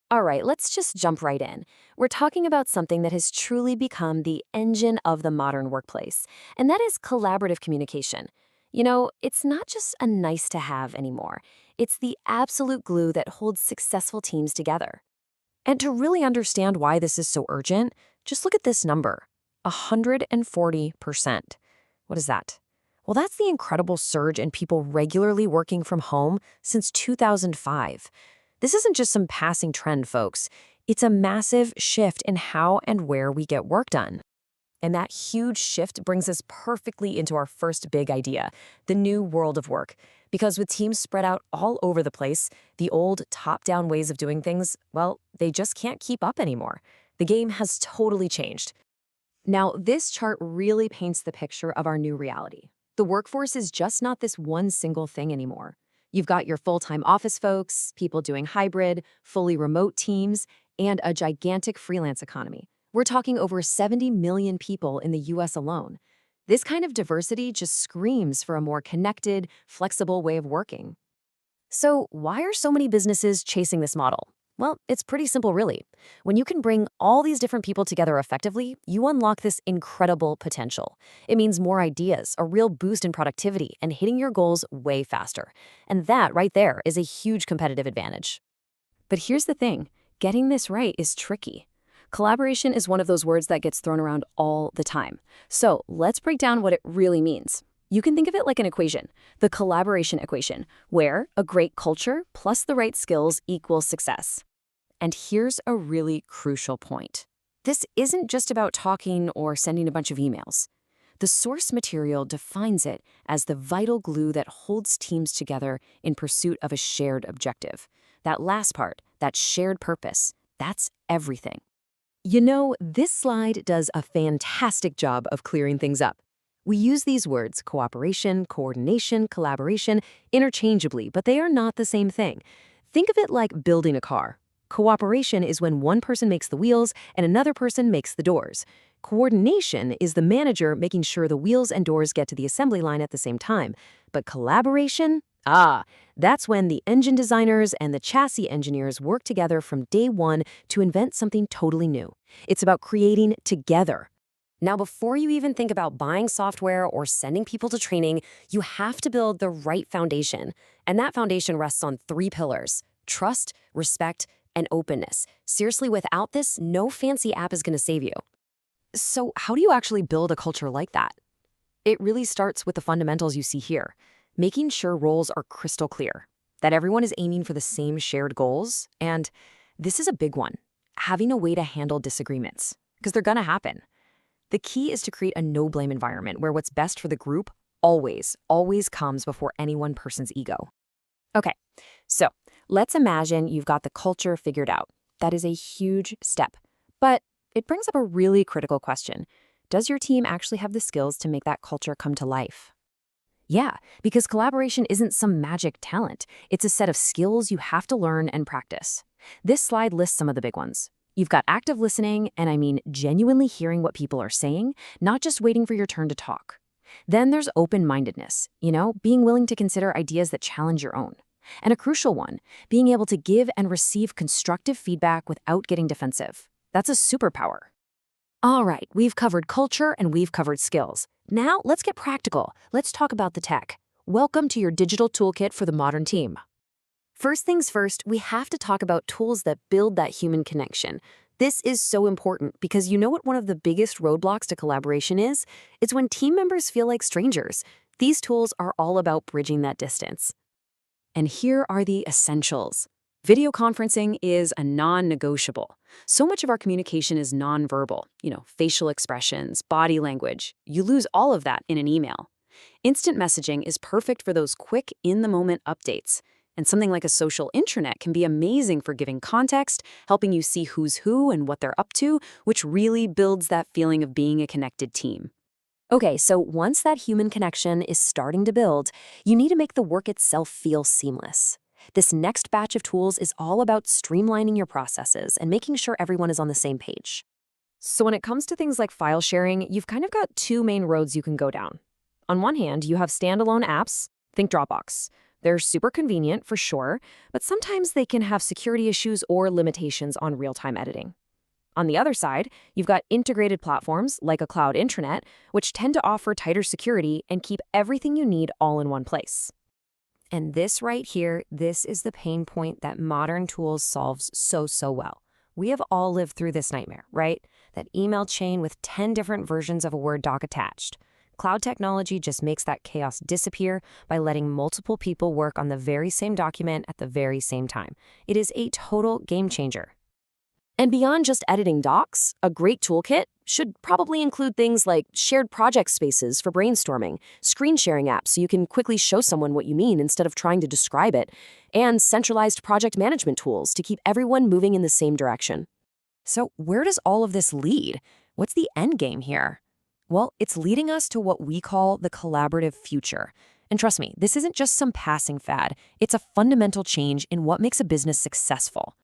All right, let's just jump right in. We're talking about something that has truly become the engine of the modern workplace, and that is collaborative communication. It's not just a nice to have anymore, it's the absolute glue that holds successful teams together. And to really understand why this is so urgent, just look at this number 140%. What is that? Well, that's the incredible surge in people regularly working from home since 2005. This isn't just some passing trend, folks. It's a massive shift in how and where we get work done. And that huge shift brings us perfectly into our first big idea, the new world of work. Because with teams spread out all over the place, the old top-down ways of doing things, well, they just can't keep up anymore. The game has totally changed. Now, this chart really paints the picture of our new reality. The workforce is just not this one single thing anymore. You've got your full-time office folks, people doing hybrid, fully remote teams, and a gigantic freelance economy. We're talking over 70 million people in the US alone. This kind of diversity just screams for a more connected, flexible way of working. So, why are so many businesses chasing this model? Well, it's pretty simple, really. When you can bring all these different people together effectively, you unlock this incredible potential. It means more ideas, a real boost in productivity, and hitting your goals way faster. And that right there is a huge competitive advantage. But here's the thing, getting this right is tricky. Collaboration is one of those words that gets thrown around all the time. So let's break down what it really means. You can think of it like an equation, the collaboration equation, where a great culture plus the right skills equals success. And here's a really crucial point. This isn't just about talking or sending a bunch of emails. The source material defines it as the vital glue that holds teams together in pursuit of a shared objective. That last part, that shared purpose, that's everything. This slide does a fantastic job of clearing things up. We use these words, cooperation, coordination, collaboration, interchangeably, but they are not the same thing. Think of it like building a car. Cooperation is when one person makes the wheels and another person makes the doors. Coordination is the manager making sure the wheels and doors get to the assembly line at the same time. But collaboration? That's when the engine designers and the chassis engineers work together from day one to invent something totally new. It's about creating together. Now, before you even think about buying software or sending people to training, you have to build the right foundation. And that foundation rests on 3 pillars: trust, respect, and openness. Seriously, without this, no fancy app is going to save you. So how do you actually build a culture like that? It really starts with the fundamentals you see here. Making sure roles are crystal clear, that everyone is aiming for the same shared goals, and this is a big one, having a way to handle disagreements, because they're gonna happen. The key is to create a no-blame environment where what's best for the group always comes before any one person's ego. Okay, so let's imagine you've got the culture figured out. That is a huge step, but it brings up a really critical question. Does your team actually have the skills to make that culture come to life? Yeah, because collaboration isn't some magic talent. It's a set of skills you have to learn and practice. This slide lists some of the big ones. You've got active listening, and I mean genuinely hearing what people are saying, not just waiting for your turn to talk. Then there's open-mindedness, being willing to consider ideas that challenge your own. And a crucial one, being able to give and receive constructive feedback without getting defensive. That's a superpower. All right, we've covered culture and we've covered skills. Now, let's get practical. Let's talk about the tech. Welcome to your digital toolkit for the modern team. First things first, we have to talk about tools that build that human connection. This is so important because you know what one of the biggest roadblocks to collaboration is? It's when team members feel like strangers. These tools are all about bridging that distance. And here are the essentials. Video conferencing is a non-negotiable. So much of our communication is nonverbal, facial expressions, body language. You lose all of that in an email. Instant messaging is perfect for those quick, in-the-moment updates. And something like a social intranet can be amazing for giving context, helping you see who's who and what they're up to, which really builds that feeling of being a connected team. Okay, so once that human connection is starting to build, you need to make the work itself feel seamless. This next batch of tools is all about streamlining your processes and making sure everyone is on the same page. So when it comes to things like file sharing, you've kind of got 2 main roads you can go down. On one hand, you have standalone apps, think Dropbox. They're super convenient for sure, but sometimes they can have security issues or limitations on real-time editing. On the other side, you've got integrated platforms like a cloud intranet, which tend to offer tighter security and keep everything you need all in one place. And this right here, this is the pain point that modern tools solves so well. We have all lived through this nightmare, right? That email chain with 10 different versions of a Word doc attached. Cloud technology just makes that chaos disappear by letting multiple people work on the very same document at the very same time. It is a total game changer. And beyond just editing docs, a great toolkit should probably include things like shared project spaces for brainstorming, screen sharing apps so you can quickly show someone what you mean instead of trying to describe it, and centralized project management tools to keep everyone moving in the same direction. So where does all of this lead? What's the end game here? Well, it's leading us to what we call the collaborative future. And trust me, this isn't just some passing fad. It's a fundamental change in what makes a business successful.